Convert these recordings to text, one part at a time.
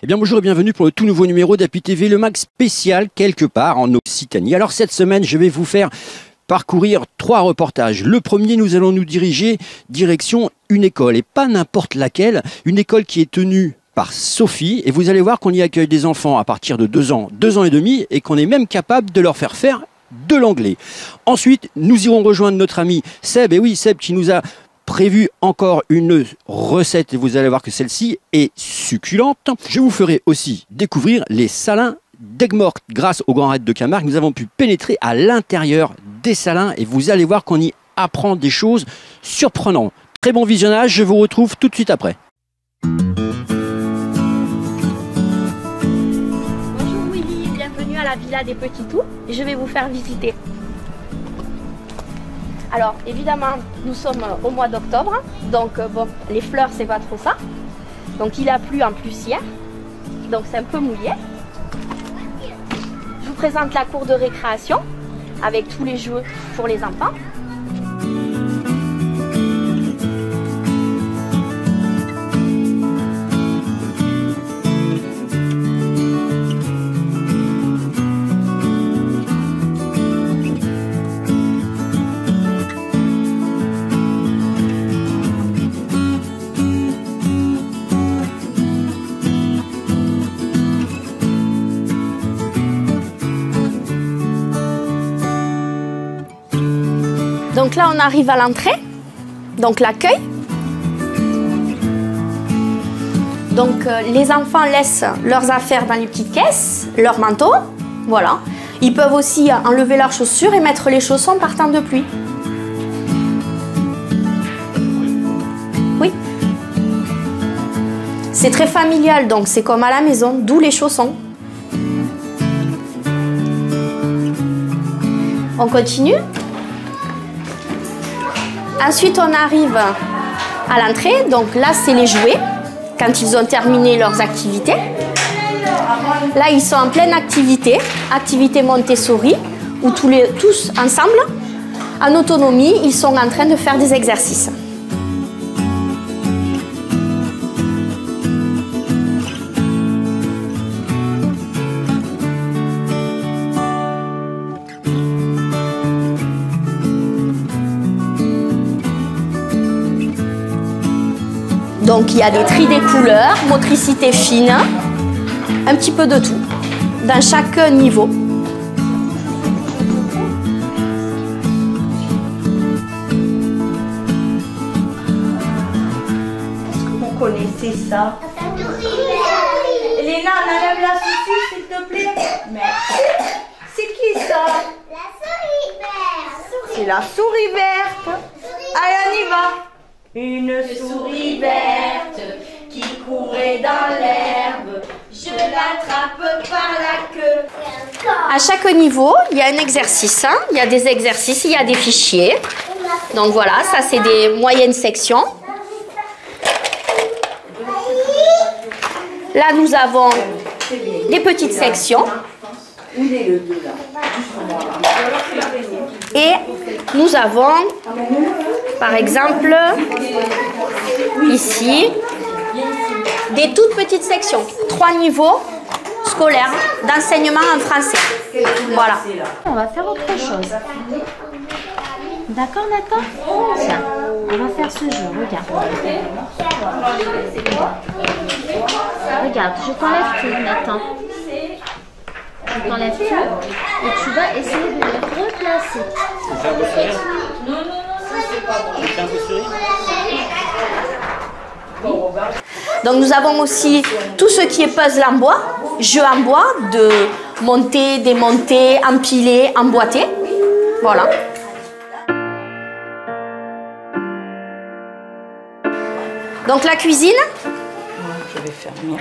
bien bonjour et bienvenue pour le tout nouveau numéro d'Appui TV, le mag spécial quelque part en Occitanie. Alors cette semaine, je vais vous faire parcourir 3 reportages. Le premier, nous allons nous diriger direction une école, et pas n'importe laquelle, une école qui est tenue par Sophie, et vous allez voir qu'on y accueille des enfants à partir de 2 ans, 2 ans et demi, et qu'on est même capable de leur faire de l'anglais. Ensuite, nous irons rejoindre notre ami Seb, et oui, Seb qui nous a prévu encore une recette, et vous allez voir que celle-ci est succulente. Je vous ferai aussi découvrir les salins d'Aigues-Mortes. Grâce au Grand Raid de Camargue, nous avons pu pénétrer à l'intérieur des salins, et vous allez voir qu'on y apprend des choses surprenantes. Très bon visionnage, je vous retrouve tout de suite après. À la Villa des Petits Tours et je vais vous faire visiter. Alors évidemment nous sommes au mois d'octobre, donc bon, les fleurs c'est pas trop ça, donc il a plu en plus hier, donc c'est un peu mouillé. Je vous présente la cour de récréation avec tous les jeux pour les enfants. Donc là, on arrive à l'entrée, donc l'accueil. Donc les enfants laissent leurs affaires dans les petites caisses, leur manteau, voilà. Ils peuvent aussi enlever leurs chaussures et mettre les chaussons par temps de pluie. Oui. C'est très familial, donc c'est comme à la maison, d'où les chaussons. On continue. Ensuite, on arrive à l'entrée. Donc là, c'est les jouets, quand ils ont terminé leurs activités. Là, ils sont en pleine activité, activité Montessori, où tous ensemble, en autonomie, ils sont en train de faire des exercices. Donc il y a des tris des couleurs, motricité fine, un petit peu de tout, dans chaque niveau. Est-ce que vous connaissez ça? Elena, enlève la saucisse s'il te plaît. Merci. C'est qui ça? La souris verte. C'est la souris verte. Allez, on y va. Une souris verte qui courait dans l'herbe, je l'attrape par la queue. À chaque niveau, il y a un exercice. Il y a des exercices, il y a des fichiers. Donc voilà, ça c'est des moyennes sections. Là, nous avons des petites sections. Et nous avons, par exemple, ici, des toutes petites sections. 3 niveaux scolaires d'enseignement en français. Voilà. On va faire autre chose. D'accord, Nathan? Tiens, on va faire ce jeu, regarde. Regarde, je t'enlève tout, Nathan. Je t'enlève tout et tu vas essayer de les replacer. Donc nous avons aussi tout ce qui est puzzle en bois, jeux en bois, de monter, démonter, empiler, emboîter. Voilà. Donc la cuisine. Je vais fermer.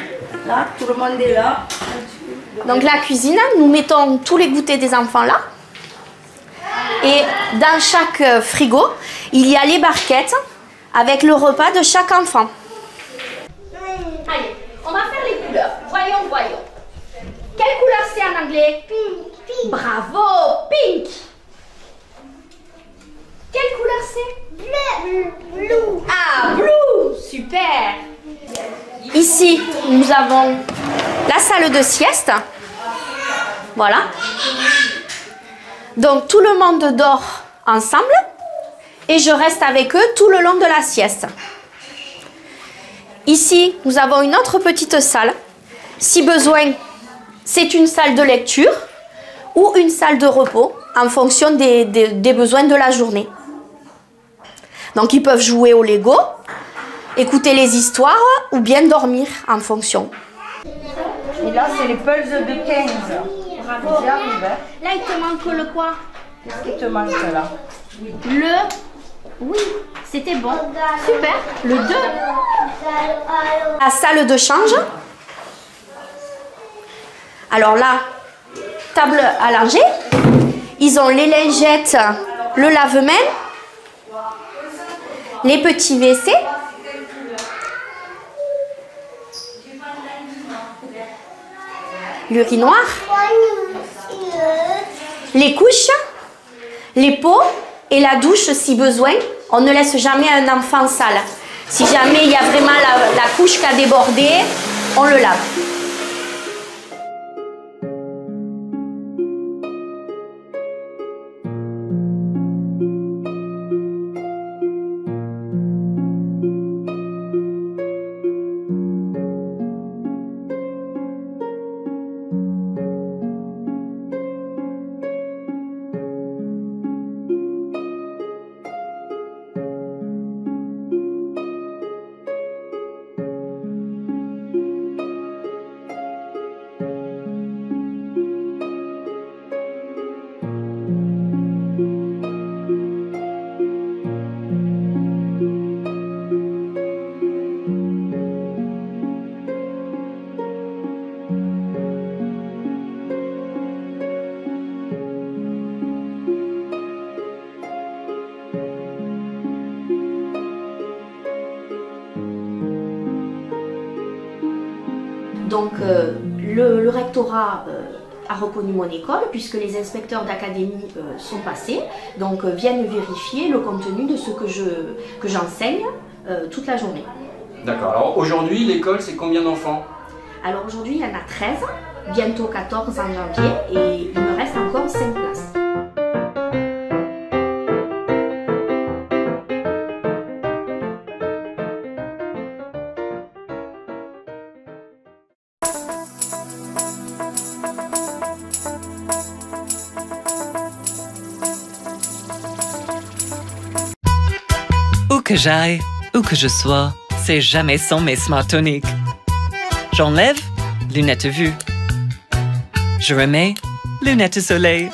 Là, tout le monde est là. Donc la cuisine, nous mettons tous les goûters des enfants là. Et dans chaque frigo, il y a les barquettes avec le repas de chaque enfant. Allez, on va faire les couleurs. Voyons. Quelle couleur c'est en anglais? Pink. Bravo, pink. Quelle couleur c'est? Blue. Ah, blue, super. Ici, nous avons la salle de sieste. Voilà. Donc tout le monde dort ensemble et je reste avec eux tout le long de la sieste. Ici, nous avons une autre petite salle. Si besoin, c'est une salle de lecture ou une salle de repos en fonction des besoins de la journée. Donc ils peuvent jouer au Lego, écouter les histoires ou bien dormir en fonction. Et là, c'est les puzzles de 15. Bravo. J'y arrive, hein. Là, il te manque le quoi? Qu'est-ce qui te manque là? Oui, c'était bon. Super. Le 2. La salle de change. Alors là, table à langer. Ils ont les lingettes, le lave-mains, les petits WC. L'urinoir, les couches, les pots et la douche si besoin. On ne laisse jamais un enfant sale. Si jamais il y a vraiment la couche qui a débordé, on le lave. Donc le rectorat a reconnu mon école puisque les inspecteurs d'académie sont passés, donc viennent vérifier le contenu de ce que j'enseigne toute la journée. D'accord. Alors aujourd'hui, l'école, c'est combien d'enfants? Alors aujourd'hui, il y en a 13, bientôt 14 en janvier et il me reste encore 5 places. Où que j'aille, où que je sois, c'est jamais sans mes Smartonic. J'enlève, lunettes vue. Je remets, lunettes soleil.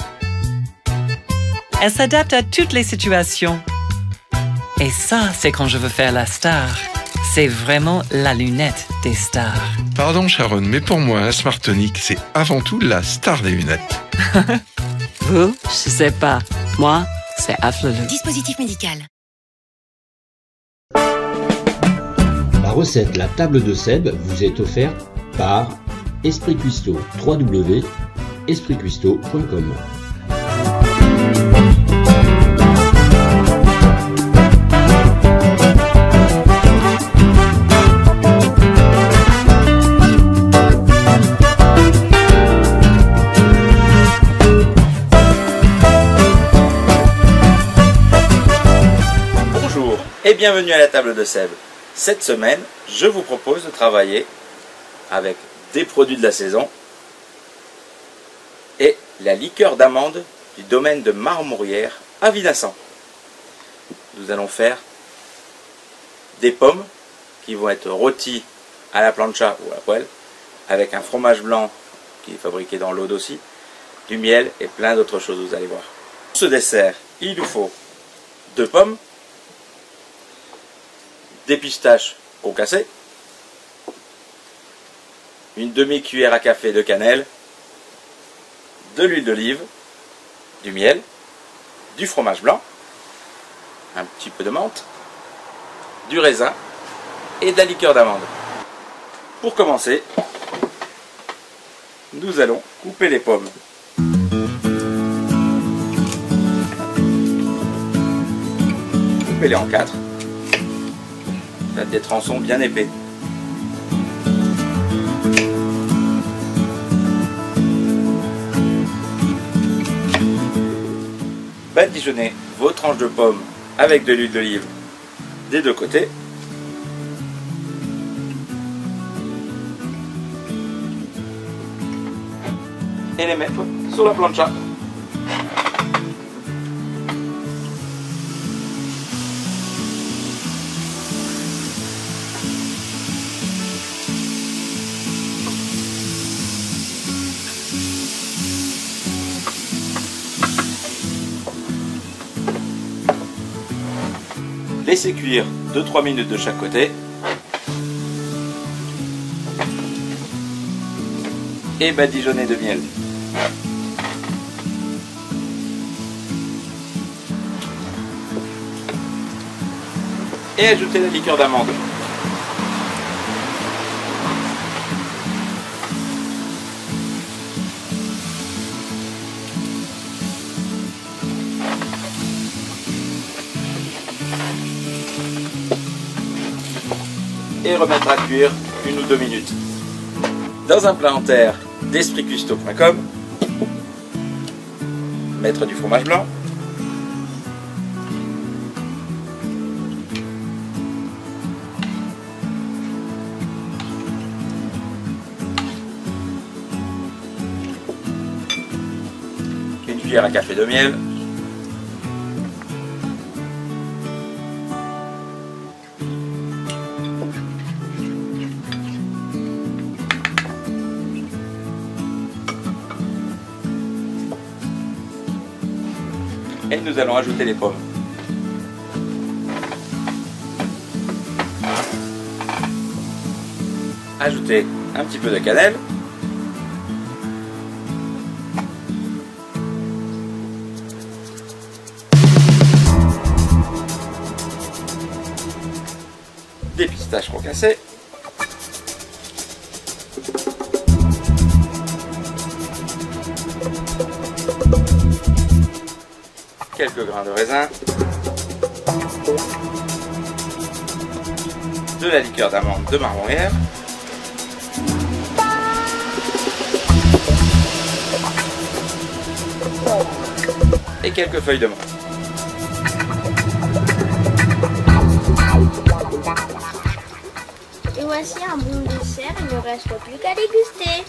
Elle s'adapte à toutes les situations. Et ça, c'est quand je veux faire la star. C'est vraiment la lunette des stars. Pardon Sharon, mais pour moi, un Smartonic, c'est avant tout la star des lunettes. Vous, je sais pas. Moi, c'est Afflelou. Dispositif médical. La recette La table de Seb vous est offerte par Esprit Cuisto, www.espritcuisto.com. Bonjour et bienvenue à la table de Seb. Cette semaine, je vous propose de travailler avec des produits de la saison et la liqueur d'amande du domaine de Marmourière à Vinassan. Nous allons faire des pommes qui vont être rôties à la plancha ou à la poêle avec un fromage blanc qui est fabriqué dans l'eau aussi, du miel et plein d'autres choses, vous allez voir. Pour ce dessert, il nous faut 2 pommes, des pistaches concassées, une demi-cuillère à café de cannelle, de l'huile d'olive, du miel, du fromage blanc, un petit peu de menthe, du raisin et de la liqueur d'amande. Pour commencer, nous allons couper les pommes. Coupez-les en 4. Faites des tronçons bien épais. badigeonnez vos tranches de pommes avec de l'huile d'olive des deux côtés. Et les mettre sur la plancha. Laissez cuire 2-3 minutes de chaque côté. Et badigeonnez de miel. Et ajoutez la liqueur d'amande. Et remettre à cuire 1 ou 2 minutes. Dans un plat en terre d'espritcuistot.com, mettre du fromage blanc, une cuillère à café de miel, et nous allons ajouter les pommes. Ajoutez un petit peu de cannelle. Des pistaches concassées. Quelques grains de raisin, de la liqueur d'amande de marmorière, et quelques feuilles de menthe. Et voici un bon dessert, il ne reste plus qu'à déguster.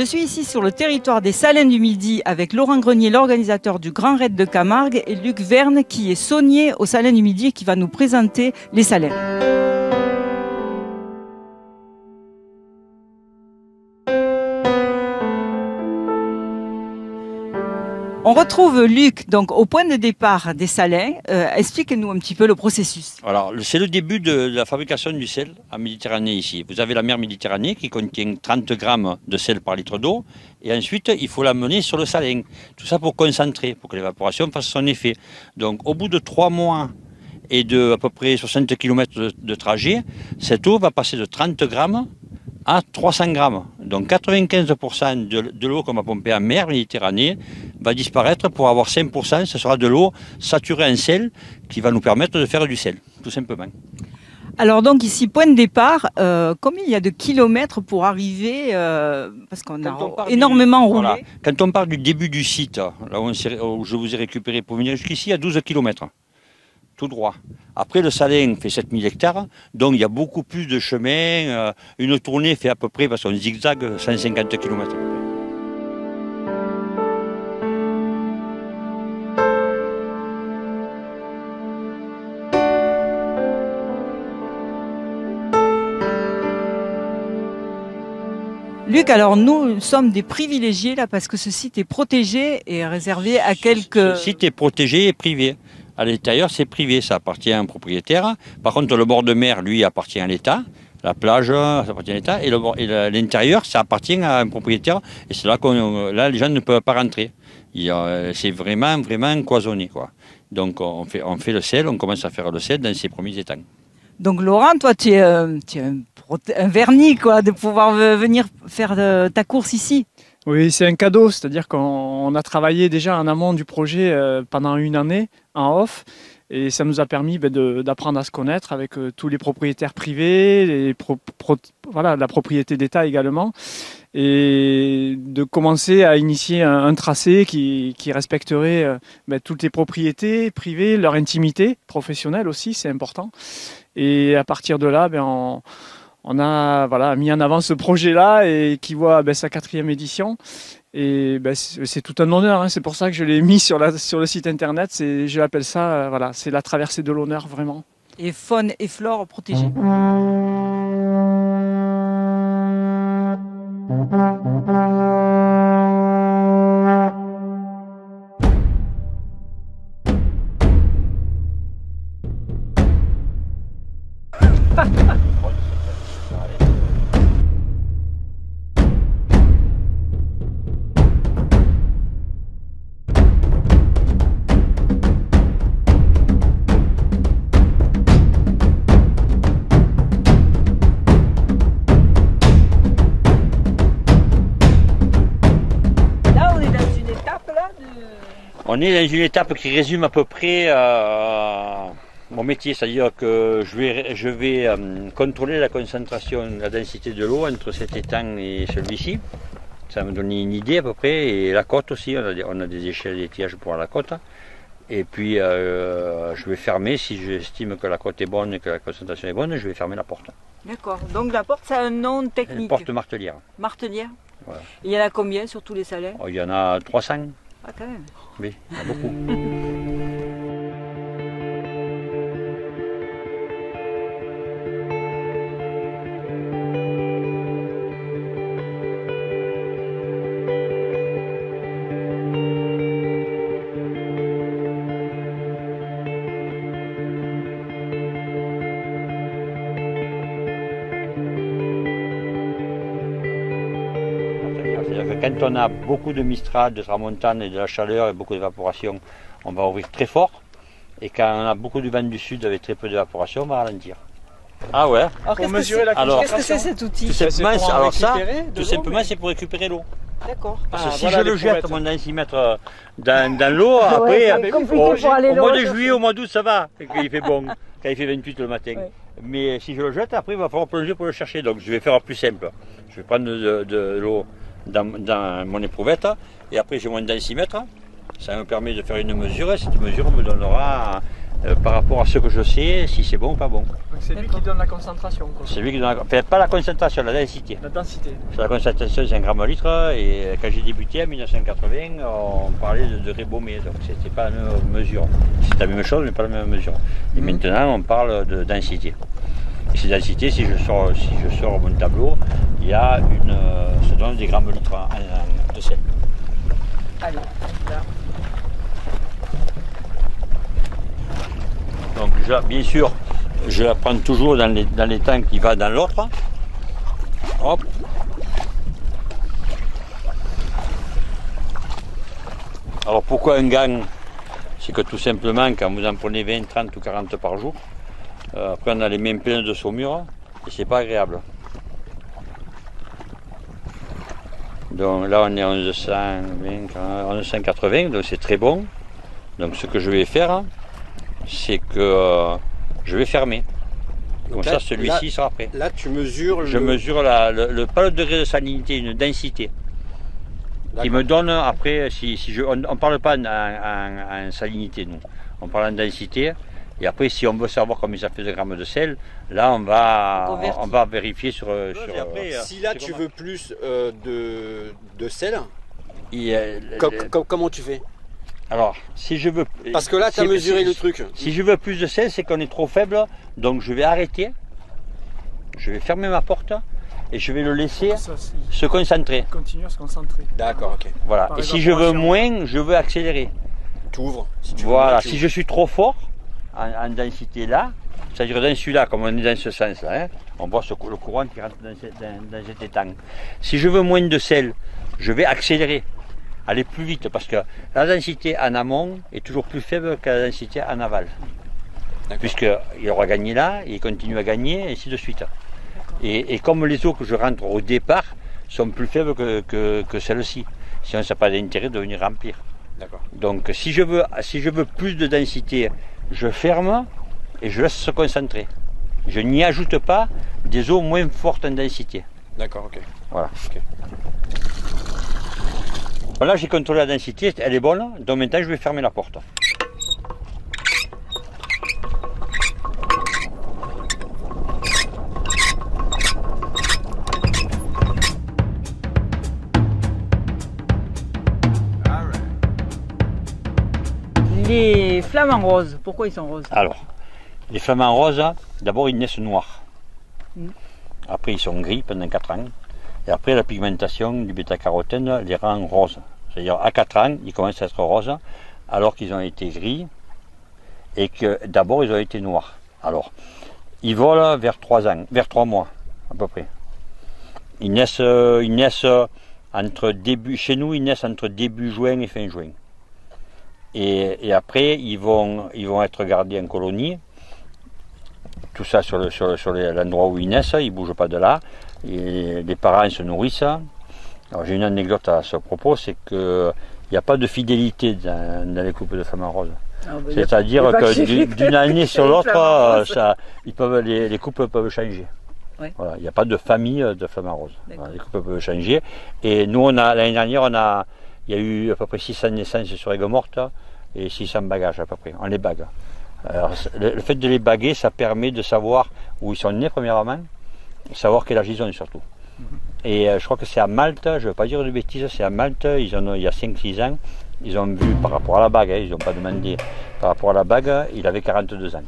suis ici sur le territoire des Salins du Midi avec Laurent Grenier, l'organisateur du Grand Raid de Camargue, et Luc Verne qui est saunier aux Salins du Midi et qui va nous présenter les salins. On retrouve Luc donc au point de départ des salins. Expliquez-nous un petit peu le processus. Alors, c'est le début de la fabrication du sel en Méditerranée ici. Vous avez la mer Méditerranée qui contient 30 grammes de sel par litre d'eau. Et ensuite, il faut l'amener sur le salin. Tout ça pour concentrer, pour que l'évaporation fasse son effet. Donc, au bout de 3 mois et de à peu près 60 km de trajet, cette eau va passer de 30 grammes à 300 grammes. Donc 95% de l'eau qu'on va pomper en mer Méditerranée va disparaître pour avoir 5%, ce sera de l'eau saturée en sel qui va nous permettre de faire du sel, tout simplement. Alors donc ici, point de départ, combien il y a de kilomètres pour arriver, parce qu'on a énormément roulé. Voilà. Quand on part du début du site, là où je vous ai récupéré pour venir jusqu'ici, il y a 12 km. Tout droit. Après, le salin fait 7000 hectares, donc il y a beaucoup plus de chemin. Une tournée fait à peu près, parce qu'on zigzague, 150 km. Luc, alors nous sommes des privilégiés là parce que ce site est protégé et réservé à quelques... Ce site est protégé et privé. À l'intérieur, c'est privé, ça appartient à un propriétaire. Par contre, le bord de mer, lui, appartient à l'État. La plage, ça appartient à l'État. Et l'intérieur, ça appartient à un propriétaire. Et c'est là là, les gens ne peuvent pas rentrer. C'est vraiment cloisonné, quoi. Donc, on fait le sel, on commence à faire le sel dans ses premiers étangs. Donc, Laurent, toi, tu es un vernis, quoi, de pouvoir venir faire ta course ici. Oui, c'est un cadeau, c'est-à-dire qu'on a travaillé déjà en amont du projet pendant une année en off et ça nous a permis d'apprendre à se connaître avec tous les propriétaires privés, voilà, la propriété d'État également, et de commencer à initier un tracé qui respecterait toutes les propriétés privées, leur intimité professionnelle aussi, c'est important. Et à partir de là, on a mis en avant ce projet-là et qui voit sa 4e édition. Et c'est tout un honneur, hein. C'est pour ça que je l'ai mis sur le site internet. Je l'appelle ça, c'est la traversée de l'honneur, vraiment. Et faune et flore protégées. On est dans une étape qui résume à peu près mon métier, c'est-à-dire que je vais contrôler la concentration, la densité de l'eau entre cet étang et celui-ci. Ça va me donner une idée à peu près, et la côte aussi, on a des échelles d'étiage pour la côte. Et puis je vais fermer, si j'estime que la côte est bonne et que la concentration est bonne, je vais fermer la porte. D'accord, donc la porte, ça a un nom technique. Une porte martelière. Martelière. Voilà. Il y en a combien sur tous les salins? Il y en a 300. Ah, quand même. Oui, il y en a beaucoup. Quand on a beaucoup de mistral, de tramontane et de la chaleur et beaucoup d'évaporation, on va ouvrir très fort. Et quand on a beaucoup de vent du sud avec très peu d'évaporation, on va ralentir. Ah ouais. Alors, qu'est-ce que c'est cet outil? Tout simplement, c'est pour récupérer l'eau. D'accord. Parce que si je le jette mon densimètre dans l'eau, après, au mois de juillet, au mois d'août, ça va, quand il fait bon, quand il fait 28 le matin. Ouais. Mais si je le jette, après, il va falloir plonger pour le chercher. Donc je vais faire plus simple. Je vais prendre de l'eau dans mon éprouvette, et après j'ai mon densimètre. Ça me permet de faire une mesure, et cette mesure me donnera par rapport à ce que je sais, si c'est bon ou pas bon. C'est lui qui donne la concentration. C'est lui qui donne enfin, pas la concentration, la densité. La densité. La concentration, c'est 1 gramme litre. Et quand j'ai débuté en 1980, on parlait de degrés baumés. Donc c'était pas la même mesure. C'est la même chose, mais pas la même mesure. Et maintenant, on parle de densité. Et ces densités, si je sors mon tableau, il y a ça donne des grammes litres de sel. Allez, là. Donc bien sûr, je la prends toujours dans les temps qui va dans l'autre. Hop. Alors pourquoi un gang? C'est que tout simplement, quand vous en prenez 20, 30 ou 40 par jour, après on a les mains pleines de saumure et c'est pas agréable. Donc là on est à 1180, donc c'est très bon. Donc ce que je vais faire, c'est que je vais fermer. Comme ça celui-ci sera prêt. Là tu mesures Je mesure pas le degré de salinité, une densité. Qui me donne après, on ne parle pas en salinité nous, on parle en densité. Et après, si on veut savoir combien ça fait de grammes de sel, là on va vérifier sur. Si là tu veux plus de sel, comment tu fais? Alors, si je veux. Parce que là, tu as mesuré le truc. Si je veux plus de sel, c'est qu'on est trop faible, donc je vais arrêter. Je vais fermer ma porte et je vais le laisser se concentrer. Continuer à se concentrer. D'accord, ok. Voilà. Et si je veux moins, je veux accélérer. Tu ouvres. Voilà. Si je suis trop fort en densité là, c'est-à-dire dans celui-là, comme on est dans ce sens-là, hein, on voit le courant qui rentre dans cet étang. Si je veux moins de sel, je vais accélérer, aller plus vite, parce que la densité en amont est toujours plus faible que la densité en aval. Puisqu'il aura gagné là, il continue à gagner, et ainsi de suite. Et comme les eaux que je rentre au départ sont plus faibles que celles-ci, sinon ça n'a pas d'intérêt de venir remplir. Donc si je veux plus de densité, je ferme et je laisse se concentrer. Je n'y ajoute pas des eaux moins fortes en densité. D'accord, ok. Voilà. Okay. Voilà, j'ai contrôlé la densité, elle est bonne, donc maintenant je vais fermer la porte. Les flamants roses, pourquoi ils sont roses? Alors, les flamants roses, d'abord ils naissent noirs. Après ils sont gris pendant 4 ans. Et après la pigmentation du bêta-carotène les rend roses. C'est-à-dire à 4 ans, ils commencent à être roses alors qu'ils ont été gris et que d'abord ils ont été noirs. Alors, ils volent vers 3 ans, vers 3 mois à peu près. Ils naissent entre début, chez nous ils naissent entre début juin et fin juin. Et après, ils vont être gardés en colonie. Tout ça sur l'endroit où ils naissent, ils ne bougent pas de là. Et les parents se nourrissent. Alors j'ai une anecdote à ce propos, c'est qu'il n'y a pas de fidélité dans les couples de flamants roses. C'est-à-dire que d'une année sur l'autre, les couples peuvent changer. Oui. Voilà, il n'y a pas de famille de flamants roses. Voilà, les couples peuvent changer. Et nous, l'année dernière, il y a eu à peu près 600 naissances sur Aigues-Mortes et 600 bagages à peu près. On les bague. Alors, le fait de les baguer, ça permet de savoir où ils sont nés premièrement, savoir quel âge ils ont surtout. Et je crois que c'est à Malte, je ne veux pas dire de bêtises, c'est à Malte, il y a 5-6 ans, ils ont vu par rapport à la bague, ils n'ont pas demandé, par rapport à la bague, il avait 42 ans.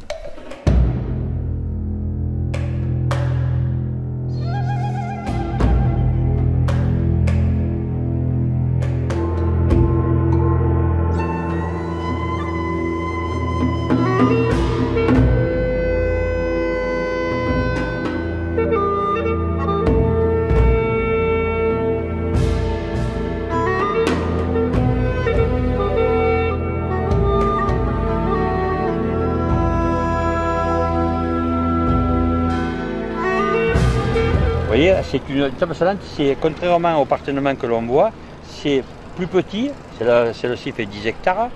Vous voyez, c'est une table salante, c'est contrairement au partennement que l'on voit, c'est plus petit, celle-ci fait 10 hectares,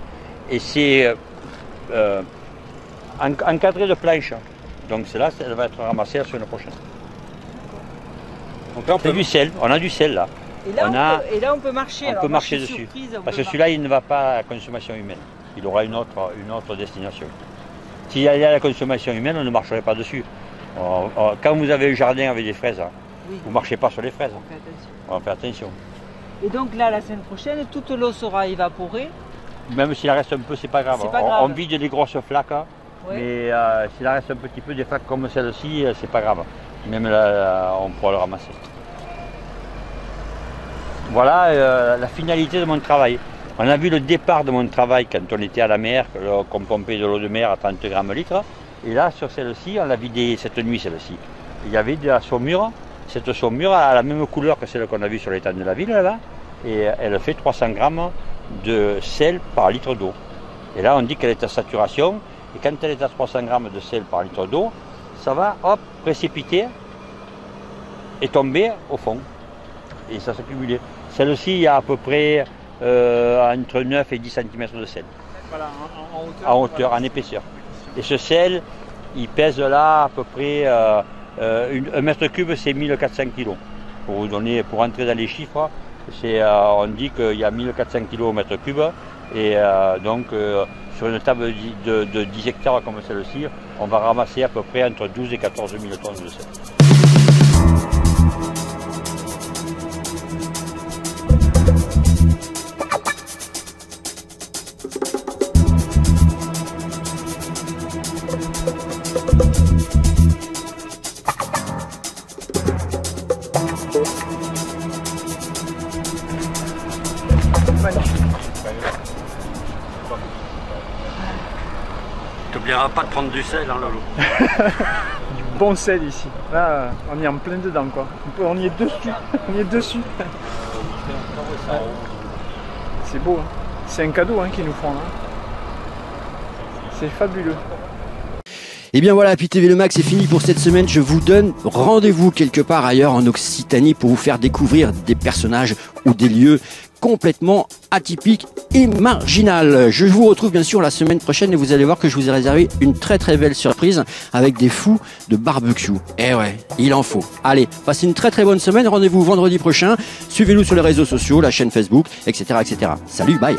et c'est encadré de planches. Donc celle-là, elle va être ramassée la semaine prochaine. Donc là, c'est du sel, on a du sel là. Et là, on peut marcher. On peut marcher dessus. Parce que celui-là, il ne va pas à la consommation humaine. Il aura une autre destination. S'il y a la consommation humaine, on ne marcherait pas dessus. Quand vous avez un jardin avec des fraises, vous ne marchez pas sur les fraises. On fait attention. Et donc là, la semaine prochaine, toute l'eau sera évaporée. Même s'il en reste un peu, c'est pas grave. On vide les grosses flaques, mais s'il en reste un petit peu, des flaques comme celle-ci, c'est pas grave. Même là, on pourra le ramasser. Voilà la finalité de mon travail. On a vu le départ de mon travail quand on était à la mer, qu'on pompait de l'eau de mer à 30 grammes litre. Et là, sur celle-ci, on l'a vidée cette nuit, celle-ci. Il y avait de la saumure. Cette saumure a la même couleur que celle qu'on a vue sur l'étang de la ville, là-bas. Et elle fait 300 grammes de sel par litre d'eau. Et là, on dit qu'elle est à saturation. Et quand elle est à 300 grammes de sel par litre d'eau, ça va, hop, précipiter et tomber au fond. Et ça s'accumuler. Celle-ci, il y a à peu près entre 9 et 10 cm de sel. Voilà, en hauteur, en épaisseur. Et ce sel, il pèse là à peu près, un mètre cube, c'est 1400 kg. Pour vous donner, pour entrer dans les chiffres, on dit qu'il y a 1400 kg au mètre cube. Et donc, sur une table de 10 hectares comme celle-ci, on va ramasser à peu près entre 12 et 14 000 tonnes de sel. Tu n'oublieras pas de prendre du sel, hein, Lolo. Du bon sel ici. Là, on est en plein dedans, quoi. On y est dessus. On y est dessus. C'est beau, hein. C'est un cadeau qu'ils nous font. Hein. C'est fabuleux. Et bien voilà, API TV Le Max, c'est fini pour cette semaine. Je vous donne rendez-vous quelque part ailleurs en Occitanie pour vous faire découvrir des personnages ou des lieux complètement atypiques et marginal. Je vous retrouve bien sûr la semaine prochaine et vous allez voir que je vous ai réservé une très très belle surprise avec des fous de barbecue. Eh ouais, il en faut. Allez, passez une très très bonne semaine. Rendez-vous vendredi prochain. Suivez-nous sur les réseaux sociaux, la chaîne Facebook, etc. etc. Salut, bye.